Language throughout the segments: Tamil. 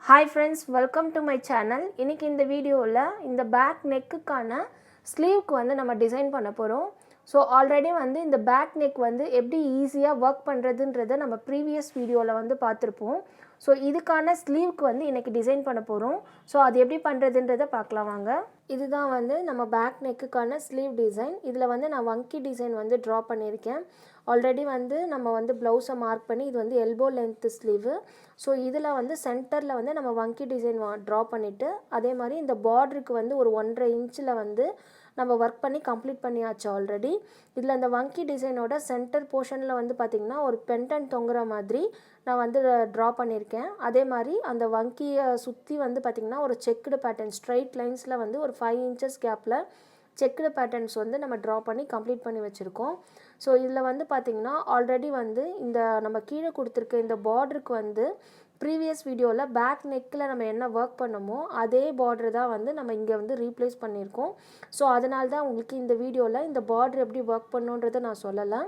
Hi friends, welcome to my channel. இன்னைக்கு இந்த வீடியோவில் இந்த பேக் நெக்குக்கான ஸ்லீவ்க்கு வந்து நம்ம டிசைன் பண்ண போகிறோம். ஸோ ஆல்ரெடி வந்து இந்த பேக் நெக் வந்து எப்படி ஈஸியாக ஒர்க் பண்ணுறதுன்றதை நம்ம ப்ரீவியஸ் வீடியோவில் வந்து பார்த்துருப்போம். ஸோ இதுக்கான ஸ்லீவ்க்கு வந்து இன்றைக்கி டிசைன் பண்ண போகிறோம். ஸோ அது எப்படி பண்ணுறதுன்றதை பார்க்கலாம் வாங்க. இதுதான் வந்து நம்ம பேக் நெக்குக்கான ஸ்லீவ் டிசைன். இதில் வந்து நான் வங்கி டிசைன் வந்து ட்ரா பண்ணியிருக்கேன். ஆல்ரெடி வந்து நம்ம வந்து ப்ளவுஸை மார்க் பண்ணி இது வந்து எல்போ லென்த்து ஸ்லீவு. ஸோ இதில் வந்து சென்டரில் வந்து நம்ம வங்கி டிசைன் ட்ரா பண்ணிவிட்டு அதே மாதிரி இந்த பார்டருக்கு வந்து ஒரு 1.5 இன்ச்சில் வந்து நம்ம ஒர்க் பண்ணி கம்ப்ளீட் பண்ணியாச்சு ஆல்ரெடி. இதில் அந்த வங்கி டிசைனோட சென்டர் போர்ஷனில் வந்து பார்த்திங்கன்னா ஒரு பென்டன் தொங்குற மாதிரி நான் வந்து ட்ரா பண்ணியிருக்கேன். அதே மாதிரி அந்த வங்கியை சுற்றி வந்து பார்த்திங்கன்னா ஒரு செக்குடு பேட்டர்ன் ஸ்ட்ரைட் லைன்ஸில் வந்து ஒரு 5 இன்ச்சஸ் கேப்பில் செக்குடு பேட்டர்ன்ஸ் வந்து நம்ம ட்ரா பண்ணி கம்ப்ளீட் பண்ணி வச்சுருக்கோம். ஸோ இதில் வந்து பார்த்திங்கன்னா ஆல்ரெடி வந்து இந்த நம்ம கீழே கொடுத்துருக்க இந்த பார்டருக்கு வந்து ப்ரீவியஸ் வீடியோவில் பேக் நெக்கில் நம்ம என்ன ஒர்க் பண்ணமோ அதே பார்டர் தான் வந்து நம்ம இங்கே வந்து ரீப்ளேஸ் பண்ணியிருக்கோம். ஸோ அதனால தான் உங்களுக்கு இந்த வீடியோவில் இந்த பார்டர் எப்படி ஒர்க் பண்ணுன்றதை நான் சொல்லலை.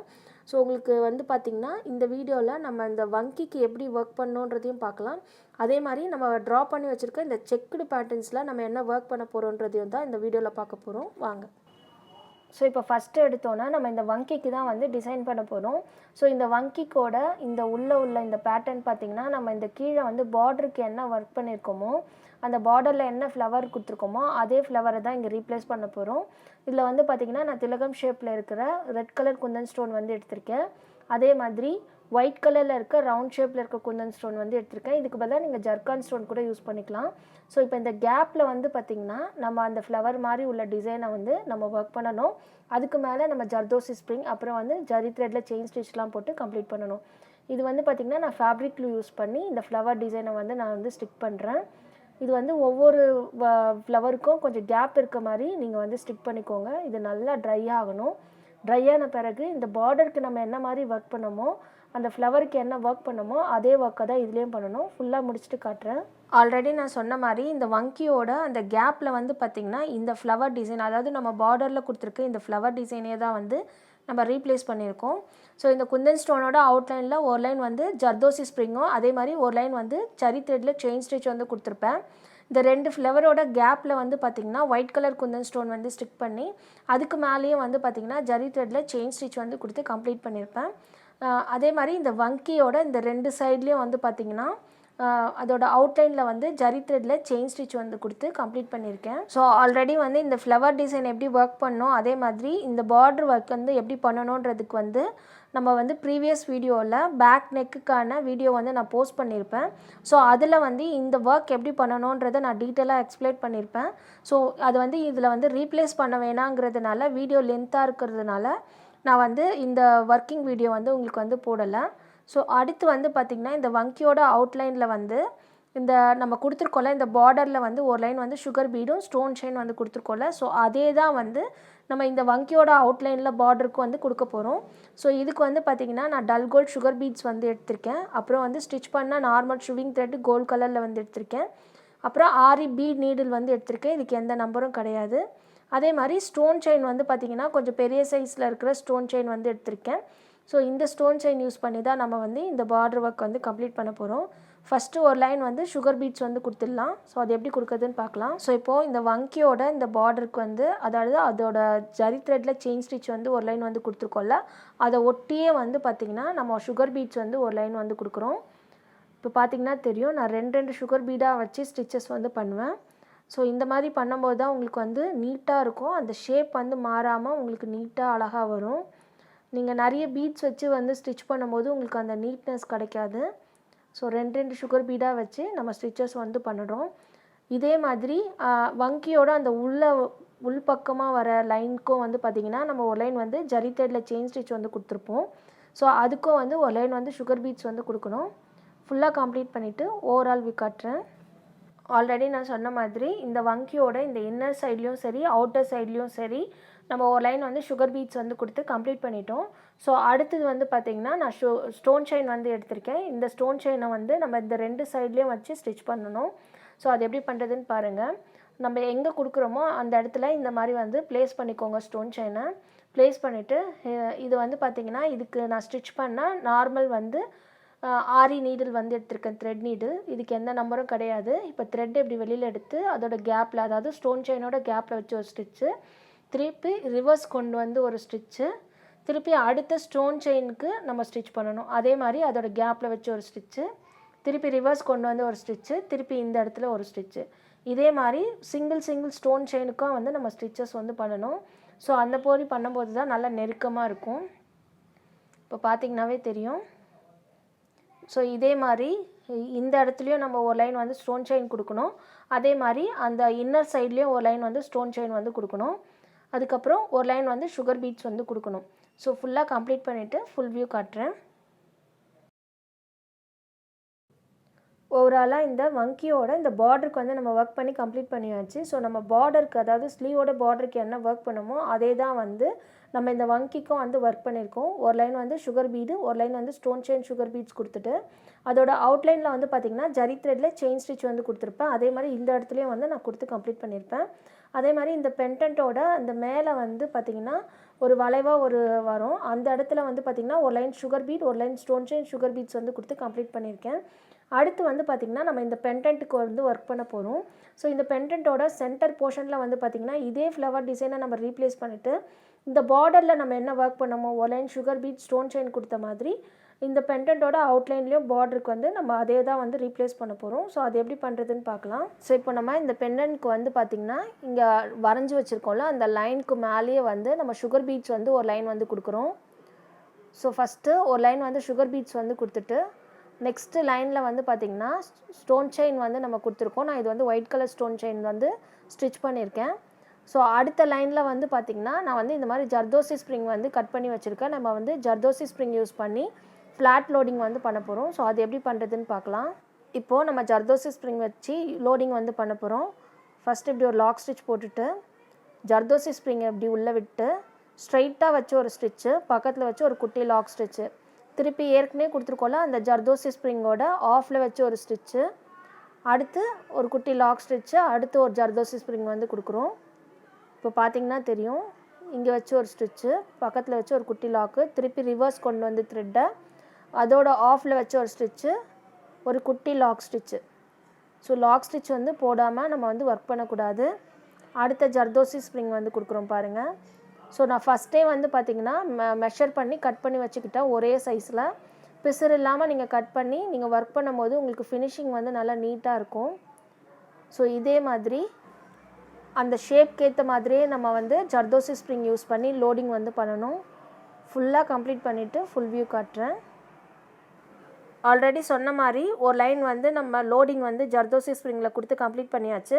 ஸோ உங்களுக்கு வந்து பார்த்திங்கன்னா இந்த வீடியோவில் நம்ம இந்த வங்கிக்கு எப்படி ஒர்க் பண்ணோன்றதையும் பார்க்கலாம். அதே மாதிரி நம்ம ட்ரா பண்ணி வச்சுருக்க இந்த செக்குடு பேட்டர்ன்ஸில் நம்ம என்ன ஒர்க் பண்ண போகிறோன்றதையும் தான் இந்த வீடியோவில் பார்க்க போகிறோம் வாங்க. ஸோ இப்போ ஃபஸ்ட்டு எடுத்தோன்னா நம்ம இந்த வங்கிக்கு தான் வந்து டிசைன் பண்ண போகிறோம். ஸோ இந்த வங்கிக்கோட இந்த உள்ள இந்த பேட்டர்ன் பார்த்திங்கன்னா நம்ம இந்த கீழே வந்து பார்டருக்கு என்ன ஒர்க் பண்ணியிருக்கோமோ அந்த பார்டரில் என்ன ஃப்ளவர் கொடுத்துருக்கோமோ அதே ஃப்ளவரை தான் இங்கே ரீப்ளேஸ் பண்ண போகிறோம். இதில் வந்து பார்த்திங்கன்னா நான் திலகம் ஷேப்பில் இருக்கிற ரெட் கலர் குந்தன் ஸ்டோன் வந்து எடுத்திருக்கேன். அதே மாதிரி ஒயிட் கலரில் இருக்க ரவுண்ட் ஷேப்பில் இருக்க குந்தன் ஸ்டோன் வந்து எடுத்திருக்கேன். இதுக்கு பதிலாக நீங்கள் ஜர்கான் ஸ்டோன் கூட யூஸ் பண்ணிக்கலாம். ஸோ இப்போ இந்த கேப்பில் வந்து பார்த்திங்கன்னா நம்ம அந்த ஃப்ளவர் மாதிரி உள்ள டிசைனை வந்து நம்ம ஒர்க் பண்ணணும். அதுக்கு மேலே நம்ம ஜர்தோசி ஸ்ப்ரிங் அப்புறம் வந்து ஜரி த்ரெட்டில் செயின் ஸ்டிச்லாம் போட்டு கம்ப்ளீட் பண்ணணும். இது வந்து பார்த்திங்கன்னா நான் ஃபேப்ரிக் க்ளூ யூஸ் பண்ணி இந்த ஃப்ளவர் டிசைனை வந்து நான் வந்து ஸ்டிக் பண்ணுறேன். இது வந்து ஒவ்வொரு ஃப்ளவருக்கும் கொஞ்சம் கேப் இருக்க மாதிரி நீங்கள் வந்து ஸ்டிக் பண்ணிக்கோங்க. இது நல்லா ட்ரை ஆகணும். ட்ரை ஆன பிறகு இந்த பார்டருக்கு நம்ம என்ன மாதிரி ஒர்க் பண்ணமோ அந்த ஃப்ளவருக்கு என்ன ஒர்க் பண்ணமோ அதே ஒர்க்கை தான் இதுலேயும் பண்ணணும். ஃபுல்லாக முடிச்சுட்டு காட்டுறேன். ஆல்ரெடி நான் சொன்ன மாதிரி இந்த வங்கியோட அந்த கேப்பில் வந்து பார்த்திங்கன்னா இந்த ஃப்ளவர் டிசைன் அதாவது நம்ம பார்டரில் கொடுத்துருக்க இந்த ஃப்ளவர் டிசைனே தான் வந்து நம்ம ரீப்ளேஸ் பண்ணியிருக்கோம். ஸோ இந்த குந்தன் ஸ்டோனோட அவுட்லைனில் ஒரு லைன் வந்து ஜர்தோசி ஸ்ப்ரிங்கும் அதே மாதிரி ஒரு லைன் வந்து சரி த்ரெட்டில் செயின் ஸ்டிச் வந்து கொடுத்துருப்பேன். இந்த 2 ஃப்ளவரோட கேப்பில் வந்து பார்த்திங்கன்னா ஒயிட் கலர் குந்தன் ஸ்டோன் வந்து ஸ்டிக் பண்ணி அதுக்கு மேலேயும் வந்து பார்த்திங்கன்னா ஜரி த்ரெட்டில் செயின் ஸ்டிச் வந்து கொடுத்து கம்ப்ளீட் பண்ணியிருப்பேன். அதே மாதிரி இந்த வங்கியோட இந்த 2 சைட்லேயும் வந்து பார்த்திங்கன்னா அதோட அவுட்லைனில் வந்து ஜரி த்ரெட்டில் செயின் ஸ்டிச் வந்து கொடுத்து கம்ப்ளீட் பண்ணியிருக்கேன். ஸோ ஆல்ரெடி வந்து இந்த ஃப்ளவர் டிசைன் எப்படி ஒர்க் பண்ணோம் அதே மாதிரி இந்த பார்டர் ஒர்க் வந்து எப்படி பண்ணணுன்றதுக்கு வந்து நம்ம வந்து ப்ரீவியஸ் வீடியோவில் பேக் நெக்குக்கான வீடியோ வந்து நான் போஸ்ட் பண்ணியிருப்பேன். ஸோ அதில் வந்து இந்த ஒர்க் எப்படி பண்ணணுன்றதை நான் டீட்டெயிலாக எக்ஸ்பிளைன் பண்ணியிருப்பேன். ஸோ அது வந்து இதில் வந்து ரீப்ளேஸ் பண்ண வேணாங்கிறதுனால வீடியோ லென்த்தாக இருக்கிறதுனால நான் வந்து இந்த ஒர்க்கிங் வீடியோ வந்து உங்களுக்கு வந்து போடலை. ஸோ அடுத்து வந்து பார்த்திங்கன்னா இந்த வங்கியோட அவுட்லைனில் வந்து இந்த நம்ம கொடுத்துருக்கோம்ல இந்த பார்டரில் வந்து ஒரு லைன் வந்து சுகர் பீடும் ஸ்டோன் செயின் வந்து கொடுத்துருக்கோம்ல. ஸோ அதே தான் வந்து நம்ம இந்த வங்கியோட அவுட்லைனில் பார்டருக்கு வந்து கொடுக்க போகிறோம். ஸோ இதுக்கு வந்து பார்த்திங்கன்னா நான் டல் கோல்ட் சுகர் பீட்ஸ் வந்து எடுத்திருக்கேன். அப்புறம் வந்து ஸ்டிச் பண்ணால் நார்மல் ஷுவிங் த்ரெட் கோல்ட் கலரில் வந்து எடுத்திருக்கேன். அப்புறம் ஆரி பீட் நீடில் வந்து எடுத்திருக்கேன். இதுக்கு எந்த நம்பரும் கிடையாது. அதே மாதிரி ஸ்டோன் செயின் வந்து பார்த்திங்கன்னா கொஞ்சம் பெரிய சைஸில் இருக்கிற ஸ்டோன் செயின் வந்து எடுத்திருக்கேன். ஸோ இந்த ஸ்டோன் செயின் யூஸ் பண்ணி தான் நம்ம வந்து இந்த பார்டர் ஒர்க் வந்து கம்ப்ளீட் பண்ண போகிறோம். ஃபஸ்ட்டு ஒரு லைன் வந்து சுகர் பீட்ஸ் வந்து கொடுத்துடலாம். ஸோ அது எப்படி கொடுக்குறதுன்னு பார்க்கலாம். ஸோ இப்போது இந்த வங்கியோட இந்த பார்டருக்கு வந்து அதாவது அதோட ஜரி த்ரெட்டில் செயின் ஸ்டிச் வந்து ஒரு லைன் வந்து கொடுத்துருக்கோம்ல அதை ஒட்டியே வந்து பார்த்திங்கன்னா நம்ம சுகர் பீட்ஸ் வந்து ஒரு லைன் வந்து கொடுக்குறோம். இப்போ பார்த்திங்கன்னா தெரியும் நான் 2 சுகர் பீடாக வச்சு ஸ்டிச்சஸ் வந்து பண்ணுவேன். ஸோ இந்த மாதிரி பண்ணும்போது தான் உங்களுக்கு வந்து நீட்டாக இருக்கும். அந்த ஷேப் வந்து மாறாமல் உங்களுக்கு நீட்டாக அழகாக வரும். நீங்கள் நிறைய பீட்ஸ் வச்சு வந்து ஸ்டிச் பண்ணும்போது உங்களுக்கு அந்த நீட்னஸ் கிடைக்காது. ஸோ 2 சுகர் பீடாக வச்சு நம்ம ஸ்டிச்சஸ் வந்து பண்ணுறோம். இதே மாதிரி வங்கியோட அந்த உள்பக்கமாக வர லைனுக்கும் வந்து பார்த்திங்கன்னா நம்ம ஒரு லைன் வந்து ஜரி த்ரெட்டில் செயின் ஸ்டிச் வந்து கொடுத்துருப்போம். ஸோ அதுக்கும் வந்து ஒரு லைன் வந்து சுகர் பீட்ஸ் வந்து கொடுக்கணும். ஃபுல்லாக கம்ப்ளீட் பண்ணிவிட்டு ஓவரால் வியூ காட்டுறேன். ஆல்ரெடி நான் சொன்ன மாதிரி இந்த வங்கியோட இந்த இன்னர் சைட்லேயும் சரி அவுட்டர் சைட்லேயும் சரி நம்ம ஒரு லைன் வந்து சுகர் பீட்ஸ் வந்து கொடுத்து கம்ப்ளீட் பண்ணிட்டோம். ஸோ அடுத்தது வந்து பார்த்திங்கன்னா நான் ஸ்டோன் செயின் வந்து எடுத்திருக்கேன். இந்த ஸ்டோன் செயினை வந்து நம்ம இந்த 2 சைட்லேயும் வச்சு ஸ்டிச் பண்ணணும். ஸோ அது எப்படி பண்ணுறதுன்னு பாருங்கள். நம்ம எங்கே கொடுக்குறோமோ அந்த இடத்துல இந்த மாதிரி வந்து ப்ளேஸ் பண்ணிக்கோங்க. ஸ்டோன் செயினை ப்ளேஸ் பண்ணிவிட்டு இது வந்து பார்த்திங்கன்னா இதுக்கு நான் ஸ்டிச் பண்ணால் நார்மல் வந்து ஆரி நீடில் வந்து எடுத்திருக்கேன், த்ரெட் நீடில். இதுக்கு எந்த நம்பரும் கிடையாது. இப்போ த்ரெட் இப்படி வெளியில் எடுத்து அதோட கேப்பில், அதாவது ஸ்டோன் செயினோட கேப்பில் வச்சு ஒரு ஸ்டிச்சு, திருப்பி ரிவர்ஸ் கொண்டு வந்து ஒரு ஸ்டிச்சு, திருப்பி அடுத்த ஸ்டோன் செயினுக்கு நம்ம ஸ்டிச் பண்ணணும். அதே மாதிரி அதோட கேப்பில் வச்சு ஒரு ஸ்டிச்சு, திருப்பி ரிவர்ஸ் கொண்டு வந்து ஒரு ஸ்டிச்சு, திருப்பி இந்த இடத்துல ஒரு ஸ்டிச்சு. இதே மாதிரி சிங்கிள் ஸ்டோன் செயினுக்கும் வந்து நம்ம ஸ்டிச்சஸ் வந்து பண்ணணும். ஸோ அந்த போரி பண்ணும்போது தான் நல்லா நெருக்கமாக இருக்கும். இப்போ பார்த்திங்கனாவே தெரியும். ஸோ இதே மாதிரி இந்த இடத்துலையும் நம்ம ஒரு லைன் வந்து ஸ்டோன் செயின் கொடுக்கணும். அதே மாதிரி அந்த இன்னர் சைட்லேயும் ஒரு லைன் வந்து ஸ்டோன் செயின் வந்து கொடுக்கணும். அதுக்கப்புறம் ஒரு லைன் வந்து சுகர் பீட்ஸ் வந்து கொடுக்கணும். ஸோ ஃபுல்லாக கம்ப்ளீட் பண்ணிவிட்டு ஃபுல் வியூ காட்டுறேன். ஓவராலாக இந்த வங்கியோட இந்த பார்டருக்கு வந்து நம்ம ஒர்க் பண்ணி கம்ப்ளீட் பண்ணியாச்சு. ஸோ நம்ம பார்டருக்கு, அதாவது ஸ்லீவோட பார்டருக்கு என்ன ஒர்க் பண்ணுமோ அதே தான் வந்து நம்ம இந்த வங்கிக்கும் வந்து ஒர்க் பண்ணியிருக்கோம். ஒரு லைன் வந்து சுகர் பீடு, ஒரு லைன் வந்து ஸ்டோன் செயின் சுகர் பீட்ஸ் கொடுத்துட்டு, அதோட அவுட்லைனில் வந்து பார்த்திங்கன்னா ஜரி த்ரெட்டில் செயின் ஸ்டிச் வந்து கொடுத்துருப்பேன். அதே மாதிரி இந்த இடத்துலையும் வந்து நான் கொடுத்து கம்ப்ளீட் பண்ணியிருப்பேன். அதே மாதிரி இந்த பெண்டன்ட்டோட அந்த மேலே வந்து பார்த்திங்கன்னா ஒரு வளைவாக ஒரு வரும். அந்த இடத்துல வந்து பார்த்திங்கன்னா ஒரு லைன் சுகர் பீட், ஒரு line stone chain sugar beads வந்து கொடுத்து கம்ப்ளீட் பண்ணியிருக்கேன். அடுத்து வந்து பார்த்திங்கன்னா நம்ம இந்த பெண்டன்ட்டுக்கு வந்து ஒர்க் பண்ண போகிறோம். ஸோ இந்த பெண்டன்ட்டோட சென்டர் போர்ஷனில் வந்து பார்த்திங்கன்னா இதே ஃப்ளவர் டிசைனை நம்ம ரீப்ளேஸ் பண்ணிவிட்டு, இந்த பார்டரில் நம்ம என்ன ஒர்க் பண்ணமோ ஒரு line sugar beat stone chain கொடுத்த மாதிரி இந்த பெண்டன்ட்டோட அவுட்லைன்லேயும் பார்டருக்கு வந்து நம்ம அதே தான் வந்து ரீப்ளேஸ் பண்ண போகிறோம். ஸோ அது எப்படி பண்ணுறதுன்னு பார்க்கலாம். ஸோ இப்போ நம்ம இந்த பெண்டன்ட்க்கு வந்து பார்த்திங்கன்னா இங்கே வரைஞ்சி வச்சுருக்கோம்ல, அந்த லைனுக்கு மேலேயே வந்து நம்ம சுகர் பீட்ஸ் வந்து ஒரு லைன் வந்து கொடுக்குறோம். ஸோ ஃபஸ்ட்டு ஒரு லைன் வந்து சுகர் பீட்ஸ் வந்து கொடுத்துட்டு, நெக்ஸ்ட்டு லைனில் வந்து பார்த்திங்கன்னா ஸ்டோன் செயின் வந்து நம்ம கொடுத்துருக்கோம். நான் இது வந்து ஒயிட் கலர் ஸ்டோன் செயின் வந்து ஸ்டிச் பண்ணியிருக்கேன். ஸோ அடுத்த லைனில் வந்து பார்த்திங்கன்னா நான் வந்து இந்த மாதிரி ஜர்தோசி ஸ்ப்ரிங் வந்து கட் பண்ணி வச்சுருக்கேன். நம்ம வந்து ஜர்தோசி ஸ்ப்ரிங் யூஸ் பண்ணி ஃப்ளாட் லோடிங் வந்து பண்ண போகிறோம். ஸோ அது எப்படி பண்ணுறதுன்னு பார்க்கலாம். இப்போது நம்ம ஜர்தோசி ஸ்ப்ரிங் வச்சு லோடிங் வந்து பண்ண போகிறோம். ஃபஸ்ட்டு இப்படி ஒரு லாக் ஸ்டிச் போட்டுட்டு ஜர்தோசி ஸ்ப்ரிங்கை இப்படி உள்ளே விட்டு ஸ்ட்ரைட்டாக வச்சு ஒரு ஸ்டிச்சு, பக்கத்தில் வச்சு ஒரு குட்டி லாக் ஸ்டிச்சு, திருப்பி ஏற்கனவே கொடுத்துருக்கோம்ல அந்த ஜர்தோசி ஸ்ப்ரிங்கோட ஆஃபில் வச்சு ஒரு ஸ்டிச்சு, அடுத்து ஒரு குட்டி லாக் ஸ்டிச்சு, அடுத்து ஒரு ஜர்தோசி ஸ்ப்ரிங் வந்து கொடுக்குறோம். இப்போ பார்த்திங்கன்னா தெரியும், இங்கே வச்சு ஒரு ஸ்டிச்சு, பக்கத்தில் வச்சு ஒரு குட்டி லாக்கு, திருப்பி ரிவர்ஸ் கொண்டு வந்து த்ரெட்டை அதோட ஆஃபில் வச்சு ஒரு ஸ்டிச்சு, ஒரு குட்டி lock stitch. So lock stitch வந்து போடாமல் நம்ம வந்து ஒர்க் பண்ணக்கூடாது. அடுத்த ஜர்தோசி ஸ்ப்ரிங் வந்து கொடுக்குறோம் பாருங்கள். ஸோ நான் ஃபஸ்ட்டே வந்து பார்த்திங்கன்னா மெஷர் பண்ணி கட் பண்ணி வச்சுக்கிட்டேன். ஒரே சைஸில் பிசுறு இல்லாமல் நீங்கள் கட் பண்ணி நீங்கள் ஒர்க் பண்ணும்போது உங்களுக்கு ஃபினிஷிங் வந்து நல்லா நீட்டாக இருக்கும். ஸோ இதே மாதிரி அந்த ஷேப்க்கு ஏற்ற மாதிரியே நம்ம வந்து ஜர்தோசி ஸ்ப்ரிங் யூஸ் பண்ணி லோடிங் வந்து பண்ணணும். ஃபுல்லாக கம்ப்ளீட் பண்ணிவிட்டு ஃபுல் வியூ காட்டுறேன். ஆல்ரெடி சொன்ன மாதிரி ஒரு லைன் வந்து நம்ம லோடிங் வந்து ஜர்தோசி ஸ்ப்ரிங்கில் கொடுத்து கம்ப்ளீட் பண்ணியாச்சு.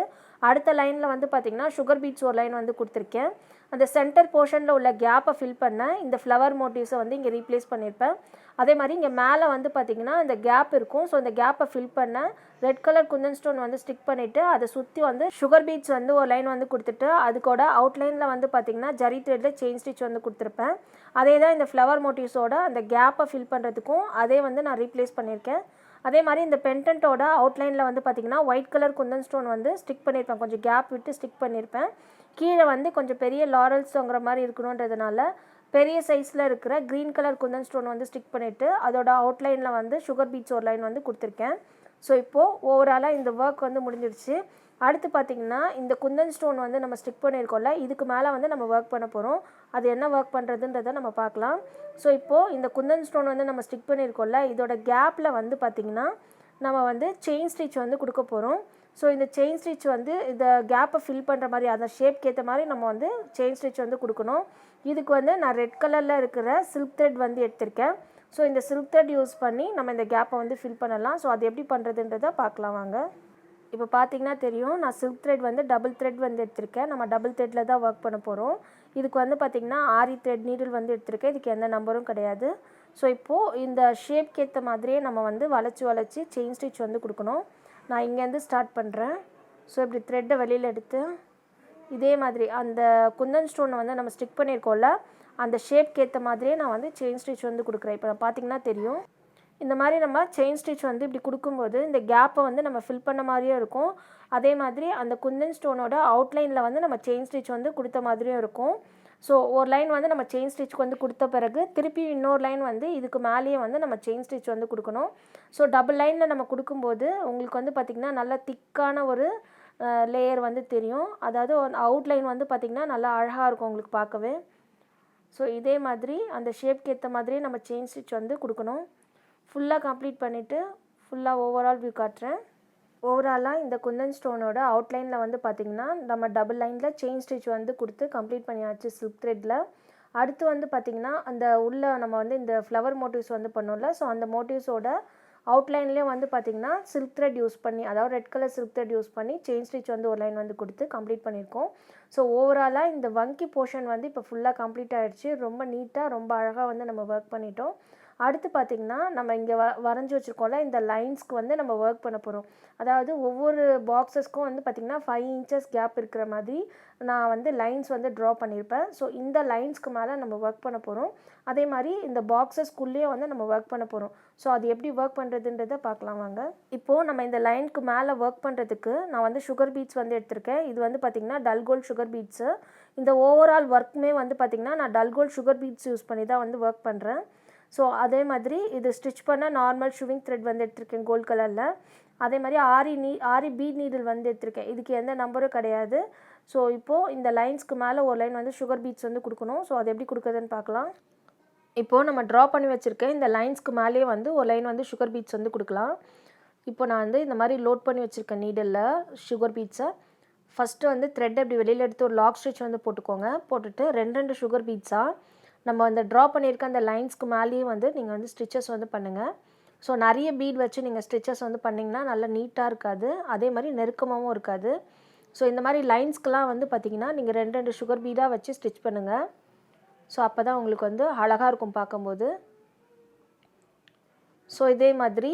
அடுத்த லைனில் வந்து பார்த்திங்கன்னா சுகர் பீட்ஸ் ஒரு லைன் வந்து கொடுத்துருக்கேன். அந்த சென்டர் போர்ஷனில் உள்ள கேப்பை ஃபில் பண்ண இந்த ஃப்ளவர் மோட்டிவ்ஸை வந்து இங்கே ரீப்ளேஸ் பண்ணியிருப்பேன். அதே மாதிரி இங்கே மேலே வந்து பார்த்திங்கன்னா இந்த கேப் இருக்கும். ஸோ இந்த கேப்பை ஃபில் பண்ண ரெட் கலர் குந்தன் ஸ்டோன் வந்து ஸ்டிக் பண்ணிவிட்டு அதை சுற்றி வந்து சுகர் பீட்ஸ் வந்து ஒரு லைன் வந்து கொடுத்துட்டு அதுக்கோட அவுட்லைனில் வந்து பார்த்திங்கன்னா ஜரி த்ரெட்டில் செயின் ஸ்டிச் வந்து கொடுத்துருப்பேன். அதே தான் இந்த ஃப்ளவர் மோட்டிவ்ஸோட அந்த கேப்பை ஃபில் பண்ணுறதுக்கும் அதே வந்து நான் ரீப்ளேஸ் பண்ணியிருக்கேன். அதே மாதிரி இந்த பெண்டன்ட்டோட அவுட்லைனில் வந்து பார்த்திங்கன்னா ஒயிட் கலர் குந்தன் ஸ்டோன் வந்து ஸ்டிக் பண்ணியிருப்பேன். கொஞ்சம் கேப் விட்டு ஸ்டிக் பண்ணியிருப்பேன். கீழே வந்து கொஞ்சம் பெரிய லாரல்ஸ் தொங்குற மாதிரி இருக்கணுன்றதுனால பெரிய சைஸில் இருக்கிற க்ரீன் கலர் குந்தன் ஸ்டோன் வந்து ஸ்டிக் பண்ணிவிட்டு அதோட அவுட்லைனில் வந்து சுகர் பீட்ஸ் ஒரு லைன் வந்து கொடுத்துருக்கேன். ஸோ இப்போது ஓவராலாக இந்த ஒர்க் வந்து முடிஞ்சிடுச்சு. அடுத்து பார்த்திங்கன்னா இந்த குந்தன் ஸ்டோன் வந்து நம்ம ஸ்டிக் பண்ணியிருக்கோம்ல, இதுக்கு மேலே வந்து நம்ம ஒர்க் பண்ண போகிறோம். அது என்ன ஒர்க் பண்ணுறதுன்றதை நம்ம பார்க்கலாம். ஸோ இப்போது இந்த குந்தன் ஸ்டோன் வந்து நம்ம ஸ்டிக் பண்ணியிருக்கோம்ல, இதோட கேப்பில் வந்து பார்த்திங்கன்னா நம்ம வந்து செயின் ஸ்டிச் வந்து கொடுக்க போகிறோம். ஸோ இந்த செயின் ஸ்டிச் வந்து இந்த கேப்பை ஃபில் பண்ணுற மாதிரி அந்த ஷேப்க்கு ஏற்ற மாதிரி நம்ம வந்து செயின் ஸ்டிச் வந்து கொடுக்கணும். இதுக்கு வந்து நான் ரெட் கலரில் இருக்கிற சில்க் த்ரெட் வந்து எடுத்திருக்கேன். ஸோ இந்த சில்க் த்ரெட் யூஸ் பண்ணி நம்ம இந்த கேப்பை வந்து ஃபில் பண்ணலாம். ஸோ அது எப்படி பண்ணுறதுன்றதை பார்க்கலாம் வாங்க. இப்போ பார்த்திங்கன்னா தெரியும், நான் சில்க் த்ரெட் வந்து டபுள் த்ரெட் வந்து எடுத்திருக்கேன். நம்ம டபுள் த்ரெட்டில் தான் ஒர்க் பண்ண போகிறோம். இதுக்கு வந்து பார்த்திங்கன்னா ஆரி த்ரெட் நீடில் வந்து எடுத்திருக்கேன். இதுக்கு எந்த நம்பரும் கிடையாது. ஸோ இப்போது இந்த ஷேப்க்கு ஏற்ற மாதிரியே நம்ம வந்து வளைச்சி செயின் ஸ்டிச் வந்து கொடுக்கணும். நான் இங்கேருந்து ஸ்டார்ட் பண்ணுறேன். ஸோ இப்படி த்ரெட்டை வெளியில் எடுத்து இதே மாதிரி அந்த குந்தன் ஸ்டோனை வந்து நம்ம ஸ்டிக் பண்ணியிருக்கோம்ல, அந்த ஷேப்க்கு ஏற்ற மாதிரியே நான் வந்து செயின் ஸ்டிச் வந்து கொடுக்குறேன். இப்போ நான் பார்த்திங்கன்னா தெரியும், இந்த மாதிரி நம்ம செயின் ஸ்டிச் வந்து இப்படி கொடுக்கும்போது இந்த கேப்பை வந்து நம்ம ஃபில் பண்ண மாதிரியும் இருக்கும். அதே மாதிரி அந்த குந்தன் ஸ்டோனோட அவுட்லைனில் வந்து நம்ம செயின் ஸ்டிச் வந்து கொடுத்த மாதிரியும் இருக்கும். ஸோ ஒரு லைன் வந்து நம்ம செயின் ஸ்டிச் வந்து கொடுத்த பிறகு திருப்பி இன்னொரு லைன் வந்து இதுக்கு மேலேயே வந்து நம்ம செயின் ஸ்டிச் வந்து கொடுக்கணும். ஸோ டபுள் லைனில் நம்ம கொடுக்கும்போது உங்களுக்கு வந்து பார்த்திங்கன்னா நல்லா திக்கான ஒரு லேயர் வந்து தெரியும். அதாவது அவுட்லைன் வந்து பார்த்திங்கன்னா நல்லா அழகாக இருக்கும் உங்களுக்கு பார்க்கவே. ஸோ இதே மாதிரி அந்த ஷேப்க்கு ஏற்ற மாதிரியே நம்ம செயின் ஸ்டிச் வந்து கொடுக்கணும். ஃபுல்லாக கம்ப்ளீட் பண்ணிவிட்டு ஃபுல்லாக ஓவரால் வியூ காட்டுறேன். ஓவராலாக இந்த குந்தன் ஸ்டோனோட அவுட்லைனில் வந்து பார்த்திங்கன்னா நம்ம டபுள் லைனில் செயின் ஸ்டிச் வந்து கொடுத்து கம்ப்ளீட் பண்ணியாச்சு சில்க் த்ரெட்டில். அடுத்து வந்து பார்த்திங்கன்னா அந்த உள்ள நம்ம வந்து இந்த ஃப்ளவர் மோட்டிவ்ஸ் வந்து பண்ணோம்ல, ஸோ அந்த மோட்டிவ்ஸோட அவுட்லைன்லேயும் வந்து பார்த்திங்கன்னா சில்க் த்ரெட் யூஸ் பண்ணி, அதாவது red colour silk thread use பண்ணி செயின் ஸ்டிச் வந்து ஒரு லைன் வந்து கொடுத்து கம்ப்ளீட் பண்ணியிருக்கோம். ஸோ ஓவராலாக இந்த வங்கி போர்ஷன் வந்து இப்போ ஃபுல்லாக கம்ப்ளீட் ஆகிடுச்சு. ரொம்ப நீட்டாக ரொம்ப அழகாக வந்து நம்ம ஒர்க் பண்ணிட்டோம். அடுத்து பார்த்திங்கன்னா நம்ம இங்கே வரைஞ்சி வச்சுருக்கோம்ல இந்த லைன்ஸ்க்கு வந்து நம்ம ஒர்க் பண்ண போகிறோம். அதாவது ஒவ்வொரு பாக்ஸஸ்க்கும் வந்து பார்த்திங்கன்னா 5 inches கேப் இருக்கிற மாதிரி நான் வந்து லைன்ஸ் வந்து ட்ரா பண்ணியிருப்பேன். ஸோ இந்த லைன்ஸ்க்கு மேலே நம்ம ஒர்க் பண்ண போகிறோம். அதே மாதிரி இந்த பாக்ஸஸ்க்குள்ளேயே வந்து நம்ம ஒர்க் பண்ண போகிறோம். ஸோ அது எப்படி ஒர்க் பண்ணுறதுன்றதை பார்க்கலாம் வாங்க. இப்போது நம்ம இந்த லைனுக்கு மேலே ஒர்க் பண்ணுறதுக்கு நான் வந்து சுகர் பீட்ஸ் வந்து எடுத்திருக்கேன். இது வந்து பார்த்திங்கன்னா டல் கோல்ட் சுகர் பீட்ஸு. இந்த ஓவரால் ஒர்க்குமே வந்து பார்த்திங்கன்னா நான் dull gold sugar beads use பண்ணி தான் வந்து ஒர்க் பண்ணுறேன். ஸோ அதே மாதிரி இது ஸ்டிச் பண்ண நார்மல் ஷுவிங் த்ரெட் வந்து எடுத்திருக்கேன் கோல்ட் கலரில். அதே மாதிரி ஆரி பீட் நீடில் வந்து எடுத்திருக்கேன். இதுக்கு எந்த நம்பரும் கிடையாது. ஸோ இப்போது இந்த லைன்ஸ்க்கு மேலே ஒரு லைன் வந்து சுகர் பீட்ஸ் வந்து கொடுக்கணும். ஸோ அது எப்படி கொடுக்குறதுன்னு பார்க்கலாம். இப்போது நம்ம ட்ரா பண்ணி வச்சுருக்கேன் இந்த லைன்ஸ்க்கு மேலேயே வந்து ஒரு லைன் வந்து சுகர் பீட்ஸ் வந்து கொடுக்கலாம். இப்போ நான் வந்து இந்த மாதிரி லோட் பண்ணி வச்சுருக்கேன் நீடலில் சுகர் பீட்ஸை. ஃபஸ்ட்டு வந்து த்ரெட் அப்படி வெளியில் எடுத்து ஒரு லாக் ஸ்டிச் வந்து போட்டுக்கோங்க. போட்டுட்டு 2 சுகர் பீட்ஸாக நம்ம அந்த ட்ரா பண்ணியிருக்க அந்த லைன்ஸ்க்கு மேலேயே வந்து நீங்கள் வந்து ஸ்டிச்சஸ் வந்து பண்ணுங்கள். ஸோ நிறைய பீட் வச்சு நீங்கள் ஸ்டிச்சஸ் வந்து பண்ணிங்கன்னா நல்லா நீட்டாக இருக்காது, அதே மாதிரி நெருக்கமாகவும் இருக்காது. ஸோ இந்த மாதிரி லைன்ஸ்க்கெலாம் வந்து பார்த்திங்கன்னா நீங்கள் 2 சுகர் பீடாக வச்சு ஸ்டிச் பண்ணுங்கள். ஸோ அப்போ தான் உங்களுக்கு வந்து அழகாக இருக்கும் பார்க்கும்போது. ஸோ இதே மாதிரி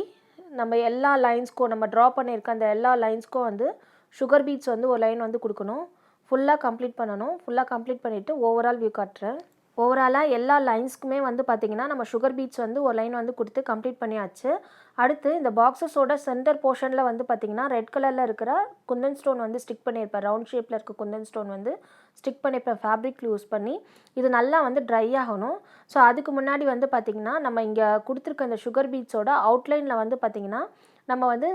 நம்ம எல்லா லைன்ஸ்க்கும் நம்ம ட்ரா பண்ணியிருக்க அந்த எல்லா லைன்ஸ்க்கும் வந்து சுகர் பீட்ஸ் வந்து ஒரு லைன் வந்து கொடுக்கணும். ஃபுல்லாக கம்ப்ளீட் பண்ணணும். ஃபுல்லாக கம்ப்ளீட் பண்ணிவிட்டு ஓவரால் வியூ காட்டுறேன். ஓவராலாக எல்லா லைன்ஸ்க்குமே வந்து பார்த்திங்கன்னா நம்ம சுகர் பீட்ஸ் வந்து ஒரு லைன் வந்து கொடுத்து கம்ப்ளீட் பண்ணியாச்சு. அடுத்து இந்த பாக்ஸஸோட சென்டர் போர்ஷனில் வந்து பார்த்திங்கன்னா ரெட் கலரில் இருக்கிற குந்தன் ஸ்டோன் வந்து ஸ்டிக் பண்ணியிருப்பேன். ரவுண்ட் ஷேப்பில் இருக்க குந்தன் ஸ்டோன் வந்து ஸ்டிக் பண்ணியிருப்பேன் ஃபேப்ரிக் யூஸ் பண்ணி. இது நல்லா வந்து ட்ரை ஆகணும். ஸோ அதுக்கு முன்னாடி வந்து பார்த்திங்கன்னா நம்ம இங்கே கொடுத்துருக்க இந்த சுகர் பீட்ஸோட அவுட்லைனில் வந்து பார்த்திங்கன்னா நம்ம வந்து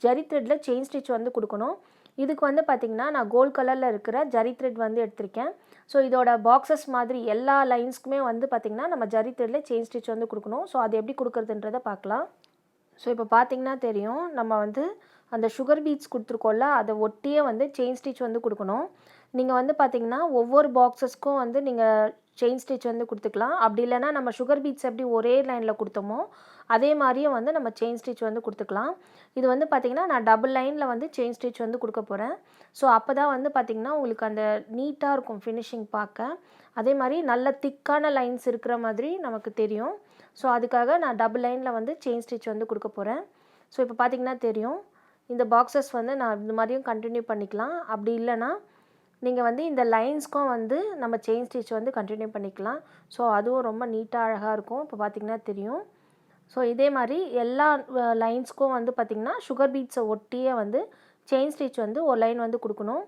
ஜரி த்ரெட்டில் செயின் ஸ்டிச் வந்து கொடுக்கணும். இதுக்கு வந்து பார்த்திங்கன்னா நான் கோல்ட் கலரில் இருக்கிற ஜரி த்ரெட் வந்து எடுத்திருக்கேன். ஸோ இதோட பாக்ஸஸ் மாதிரி எல்லா லைன்ஸ்க்குமே வந்து பார்த்திங்கன்னா நம்ம ஜரி த்ரெட்டில் செயின் ஸ்டிச் வந்து கொடுக்கணும். ஸோ அது எப்படி கொடுக்குறதுன்றதை பார்க்கலாம். ஸோ இப்போ பார்த்திங்கன்னா தெரியும் நம்ம வந்து அந்த சுகர் பீட்ஸ் கொடுத்துருக்கோம்ல அதை ஒட்டியே வந்து செயின் ஸ்டிச் வந்து கொடுக்கணும். நீங்கள் வந்து பார்த்திங்கன்னா ஒவ்வொரு பாக்ஸஸ்க்கும் வந்து நீங்கள் செயின் ஸ்டிச் வந்து கொடுத்துக்கலாம். அப்படி இல்லைனா நம்ம சுகர் பீட்ஸ் எப்படி ஒரே லைனில் கொடுத்தோமோ அதே மாதிரியே வந்து நம்ம செயின் ஸ்டிச் வந்து கொடுத்துக்கலாம். இது வந்து பார்த்திங்கன்னா நான் டபுள் லைனில் வந்து செயின் ஸ்டிச் வந்து கொடுக்க போகிறேன். ஸோ அப்போ தான் வந்து பார்த்திங்கன்னா உங்களுக்கு அந்த நீட்டாக இருக்கும் ஃபினிஷிங் பார்க்க. அதே மாதிரி நல்ல திக்கான லைன்ஸ் இருக்கிற மாதிரி நமக்கு தெரியும். ஸோ அதுக்காக நான் டபுள் லைனில் வந்து செயின் ஸ்டிச் வந்து கொடுக்க போகிறேன். ஸோ இப்போ பார்த்திங்கன்னா தெரியும் இந்த பாக்ஸஸ் வந்து நான் இந்த மாதிரியும் கண்டினியூ பண்ணிக்கலாம். அப்படி இல்லைனா நீங்கள் வந்து இந்த லைன்ஸ்க்கும் வந்து நம்ம செயின் ஸ்டிச் வந்து கண்டினியூ பண்ணிக்கலாம். ஸோ அதுவும் ரொம்ப நீட்டாக அழகாக இருக்கும். இப்போ பார்த்திங்கன்னா தெரியும். ஸோ இதே மாதிரி எல்லா லைன்ஸ்க்கும் வந்து பார்த்திங்கன்னா சுகர் பீட்ஸை ஒட்டியே வந்து செயின் ஸ்டிச் வந்து ஒரு லைன் வந்து கொடுக்கணும்.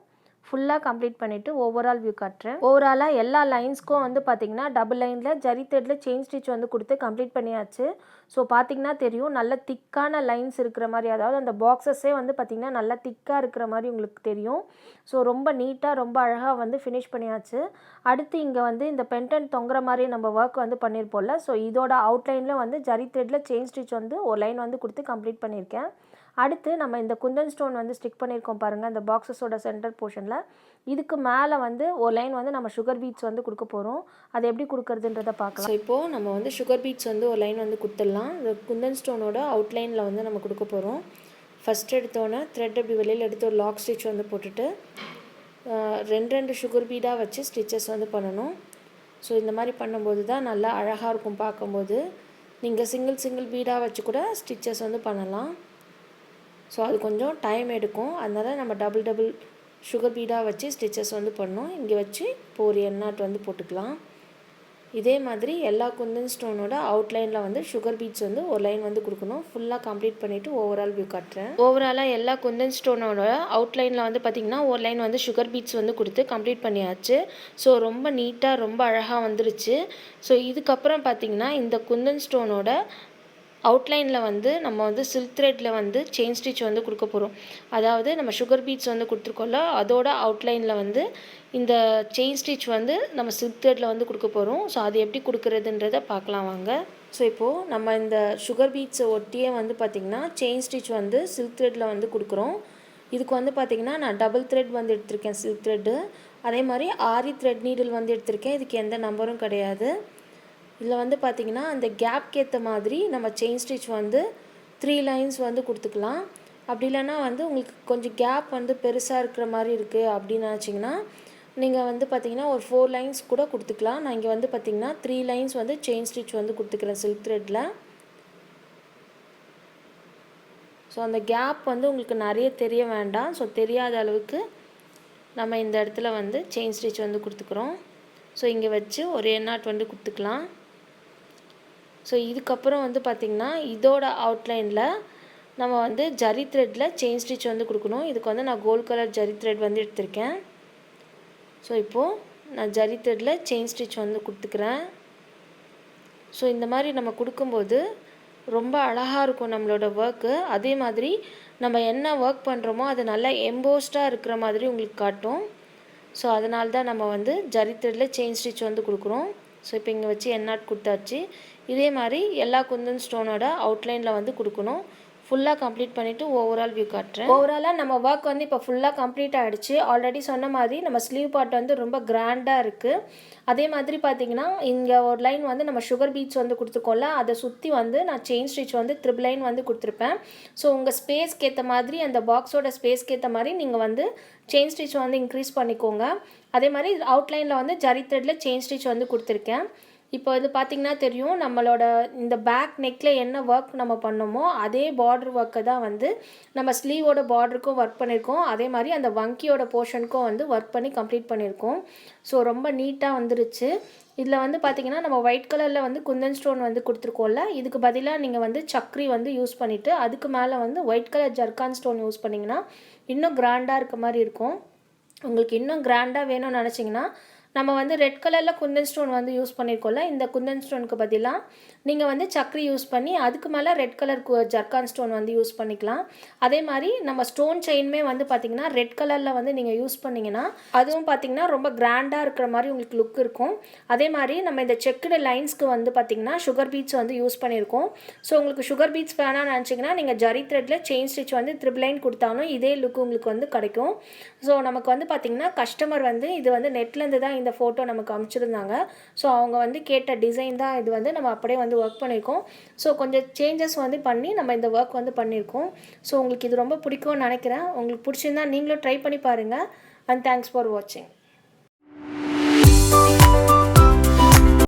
ஃபுல்லாக கம்ப்ளீட் பண்ணிவிட்டு ஓவரால் வியூ காட்டுறேன். ஓவராலாக எல்லா லைன்ஸ்க்கும் வந்து பார்த்திங்கன்னா டபுள் லைனில் ஜரி த்ரெட்டில் செயின் ஸ்டிச் வந்து கொடுத்து கம்ப்ளீட் பண்ணியாச்சு. ஸோ பார்த்திங்கன்னா தெரியும் நல்ல திக்கான லைன்ஸ் இருக்கிற மாதிரி, அதாவது அந்த பாக்ஸஸே வந்து பார்த்திங்கன்னா நல்லா திக்காக இருக்கிற மாதிரி உங்களுக்கு தெரியும். ஸோ ரொம்ப நீட்டாக ரொம்ப அழகாக வந்து ஃபினிஷ் பண்ணியாச்சு. அடுத்து இங்கே வந்து இந்த பென்டன்ட் தொங்குற மாதிரி நம்ம ஒர்க் வந்து பண்ணியிருப்போம்ல, ஸோ இதோட அவுட்லைனில் வந்து ஜரி த்ரெட்டில் செயின் ஸ்டிச் வந்து ஒரு லைன் வந்து கொடுத்து கம்ப்ளீட் பண்ணியிருக்கேன். அடுத்து நம்ம இந்த குந்தன் ஸ்டோன் வந்து ஸ்டிக் பண்ணியிருக்கோம் பாருங்கள் இந்த பாக்ஸஸோட சென்டர் போர்ஷனில். இதுக்கு மேலே வந்து ஒரு லைன் வந்து நம்ம சுகர் பீட்ஸ் வந்து கொடுக்க போகிறோம். அது எப்படி கொடுக்குறதுன்றதை பார்க்கலாம். ஸோ இப்போது நம்ம வந்து சுகர் பீட்ஸ் வந்து ஒரு லைன் வந்து கொடுத்துடலாம். இந்த குந்தன் ஸ்டோனோட அவுட்லைனில் வந்து நம்ம கொடுக்க போகிறோம். ஃபஸ்ட் எடுத்தோன்னே த்ரெட் அப்படி வெளியில் எடுத்து ஒரு லாக் ஸ்டிச் வந்து போட்டுட்டு 2 சுகர் பீடாக வச்சு ஸ்டிச்சஸ் வந்து பண்ணணும். ஸோ இந்த மாதிரி பண்ணும்போது தான் நல்லா அழகாக இருக்கும் பார்க்கும்போது. நீங்கள் சிங்கிள் பீடாக வச்சு கூட ஸ்டிச்சஸ் வந்து பண்ணலாம். ஸோ அது கொஞ்சம் டைம் எடுக்கும். அதனால் நம்ம டபுள் சுகர் பீடாக வச்சு ஸ்டிச்சஸ் வந்து பண்ணோம். இங்கே வச்சு இப்போ ஒரு எண்ணாட் வந்து போட்டுக்கலாம். இதே மாதிரி எல்லா குந்தன் ஸ்டோனோட அவுட்லைனில் வந்து சுகர் பீட்ஸ் வந்து ஒரு லைன் வந்து கொடுக்கணும். ஃபுல்லாக கம்ப்ளீட் பண்ணிவிட்டு ஓவரால் வியூ காட்டுறேன். ஓவராலாக எல்லா குந்தன் ஸ்டோனோட அவுட்லைனில் வந்து பார்த்திங்கன்னா ஒரு லைன் வந்து சுகர் பீட்ஸ் வந்து கொடுத்து கம்ப்ளீட் பண்ணியாச்சு. ஸோ ரொம்ப நீட்டாக ரொம்ப அழகாக வந்துருச்சு. ஸோ இதுக்கப்புறம் பார்த்திங்கன்னா இந்த குந்தன் ஸ்டோனோட அவுட்லைனில் வந்து நம்ம வந்து சில்க் த்ரெட்டில் வந்து செயின் ஸ்டிச் வந்து கொடுக்க போகிறோம். அதாவது நம்ம சுகர் பீட்ஸ் வந்து கொடுத்துருக்கோம்ல, அதோட அவுட்லைனில் வந்து இந்த செயின் ஸ்டிச் வந்து நம்ம சில்க் த்ரெட்டில் வந்து கொடுக்க போகிறோம். ஸோ அது எப்படி கொடுக்குறதுன்றதை பார்க்கலாம் வாங்க. ஸோ இப்போது நம்ம இந்த சுகர் பீட்ஸை ஒட்டியே வந்து பார்த்திங்கன்னா செயின் ஸ்டிச் வந்து சில்க் த்ரெட்டில் வந்து கொடுக்குறோம். இதுக்கு வந்து பார்த்திங்கன்னா நான் டபுள் த்ரெட் வந்து எடுத்திருக்கேன் சில்க் த்ரெட்டு. அதே மாதிரி ஆரி த்ரெட் நீடில் வந்து எடுத்திருக்கேன். இதுக்கு எந்த நம்பரும் கிடையாது. இதில் வந்து பார்த்திங்கன்னா அந்த கேப்க்கு ஏற்ற மாதிரி நம்ம செயின் ஸ்டிச் வந்து 3 லைன்ஸ் வந்து கொடுத்துக்கலாம். அப்படி இல்லைன்னா வந்து உங்களுக்கு கொஞ்சம் கேப் வந்து பெருசாக இருக்கிற மாதிரி இருக்குது அப்படின்னு நினச்சிங்கன்னா நீங்கள் வந்து பார்த்திங்கன்னா ஒரு 4 லைன்ஸ் கூட கொடுத்துக்கலாம். நான் இங்கே வந்து பார்த்திங்கன்னா 3 லைன்ஸ் வந்து செயின் ஸ்டிச் வந்து கொடுத்துக்கிறேன் சில்க் த்ரெட்டில். ஸோ அந்த கேப் வந்து உங்களுக்கு நிறைய தெரிய வேண்டாம். ஸோ தெரியாத அளவுக்கு நம்ம இந்த இடத்துல வந்து செயின் ஸ்டிச் வந்து கொடுத்துக்குறோம். ஸோ இங்கே வச்சு ஒரு எண்ணாட் வந்து கொடுத்துக்கலாம். ஸோ இதுக்கப்புறம் வந்து பார்த்திங்கன்னா இதோட அவுட்லைனில் நம்ம வந்து ஜரி த்ரெட்டில் செயின் ஸ்டிச் வந்து கொடுக்கணும். இதுக்கு வந்து நான் கோல்ட் கலர் ஜரி த்ரெட் வந்து எடுத்திருக்கேன். ஸோ இப்போது நான் ஜரி த்ரெட்டில் செயின் ஸ்டிச் வந்து கொடுத்துக்கிறேன். ஸோ இந்த மாதிரி நம்ம கொடுக்கும்போது ரொம்ப அழகாக இருக்கும் நம்மளோட ஒர்க்கு. அதே மாதிரி நம்ம என்ன ஒர்க் பண்ணுறோமோ அது நல்லா எம்போஸ்டாக இருக்கிற மாதிரி உங்களுக்கு காட்டும். ஸோ அதனால தான் நம்ம வந்து ஜரி த்ரெட்டில் செயின் ஸ்டிச் வந்து கொடுக்குறோம். ஸோ இப்போ இங்கே வச்சு எண்ணாட் கொடுத்தாச்சு. இதே மாதிரி எல்லா குந்தன் ஸ்டோனோட அவுட்லைனில் வந்து கொடுக்கணும். ஃபுல்லாக கம்ப்ளீட் பண்ணிவிட்டு ஓவரால் வியூ காட்டுறேன். ஓவராலாக நம்ம ஒர்க் வந்து இப்போ ஃபுல்லாக கம்ப்ளீட் ஆகிடுச்சு. ஆல்ரெடி சொன்ன மாதிரி நம்ம ஸ்லீவ் பார்ட் வந்து ரொம்ப கிராண்டாக இருக்குது. அதே மாதிரி பார்த்திங்கன்னா இங்கே ஒரு லைன் வந்து நம்ம சுகர் பீட்ஸ் வந்து கொடுத்துருக்கோம்ல, அதை சுற்றி வந்து நான் செயின் ஸ்டிச் வந்து த்ரிபிள் லைன் வந்து கொடுத்துருப்பேன். ஸோ உங்கள் ஸ்பேஸ்க்கு ஏற்ற மாதிரி அந்த பாக்ஸோட ஸ்பேஸ்க்கு ஏற்ற மாதிரி நீங்கள் வந்து செயின் ஸ்டிச் வந்து இன்க்ரீஸ் பண்ணிக்கோங்க. அதே மாதிரி அவுட்லைனில் வந்து ஜரி த்ரெட்டில் செயின் ஸ்டிச் வந்து கொடுத்துருக்கேன். இப்போ இது பார்த்திங்கன்னா தெரியும், நம்மளோட இந்த பேக் நெக்கில் என்ன ஒர்க் நம்ம பண்ணோமோ அதே பார்டர் ஒர்க்கை தான் வந்து நம்ம ஸ்லீவோட பார்டருக்கும் ஒர்க் பண்ணியிருக்கோம். அதே மாதிரி அந்த வங்கியோட போர்ஷனுக்கும் வந்து ஒர்க் பண்ணி கம்ப்ளீட் பண்ணியிருக்கோம். ஸோ ரொம்ப நீட்டாக வந்துருச்சு. இதில் வந்து பார்த்திங்கன்னா நம்ம ஒயிட் கலரில் வந்து குந்தன் ஸ்டோன் வந்து கொடுத்துருக்கோம்ல, இதுக்கு பதிலாக நீங்கள் வந்து சக்கரி வந்து யூஸ் பண்ணிவிட்டு அதுக்கு மேலே வந்து white colour zircon stone use பண்ணிங்கன்னா இன்னும் கிராண்டாக இருக்க மாதிரி இருக்கும். உங்களுக்கு இன்னும் கிராண்டாக வேணும்னு நினச்சிங்கன்னா நம்ம வந்து ரெட் கலரில் குந்தன் ஸ்டோன் வந்து யூஸ் பண்ணியிருக்கோம்ல, இந்த குந்தன் ஸ்டோனுக்கு பதிலாக நீங்கள் வந்து சக்கரி யூஸ் பண்ணி அதுக்கு மேலே ரெட் கலர் ஜர்கான் ஸ்டோன் வந்து யூஸ் பண்ணிக்கலாம். அதே மாதிரி நம்ம ஸ்டோன் செயினுமே வந்து பார்த்திங்கன்னா ரெட் கலரில் வந்து நீங்கள் யூஸ் பண்ணிங்கன்னா அதுவும் பார்த்திங்கன்னா ரொம்ப கிராண்டாக இருக்கிற மாதிரி உங்களுக்கு லுக் இருக்கும். அதே மாதிரி நம்ம இந்த செக்குடு லைன்ஸ்க்கு வந்து பார்த்திங்கன்னா சுகர் பீட்ஸ் வந்து யூஸ் பண்ணியிருக்கோம். ஸோ உங்களுக்கு சுகர் பீட்ஸ் வேணாம்னு நினச்சிங்கன்னா நீங்கள் ஜரி த்ரெட்டில் செயின் ஸ்டிச் வந்து த்ரிபிள் லைன் கொடுத்தாலும் இதே லுக் உங்களுக்கு வந்து கிடைக்கும். ஸோ நமக்கு வந்து பார்த்திங்கன்னா கஸ்டமர் வந்து இது வந்து நெட்லேருந்து தான் இந்த ஃபோட்டோ நமக்கு அனுப்பிச்சிருந்தாங்க. ஸோ அவங்க வந்து கேட்ட டிசைன் தான் இது வந்து நம்ம அப்படியே வந்து ஒர்க் பண்ணியிருக்கோம். ஸோ கொஞ்சம் சேஞ்சஸ் வந்து பண்ணி நம்ம இந்த ஒர்க் வந்து பண்ணியிருக்கோம். ஸோ உங்களுக்கு இது ரொம்ப பிடிக்கும்னு நினைக்கிறேன். உங்களுக்கு பிடிச்சிருந்தா நீங்களும் ட்ரை பண்ணி பாருங்கள். அண்ட் தேங்க்ஸ் ஃபார் வாட்சிங்.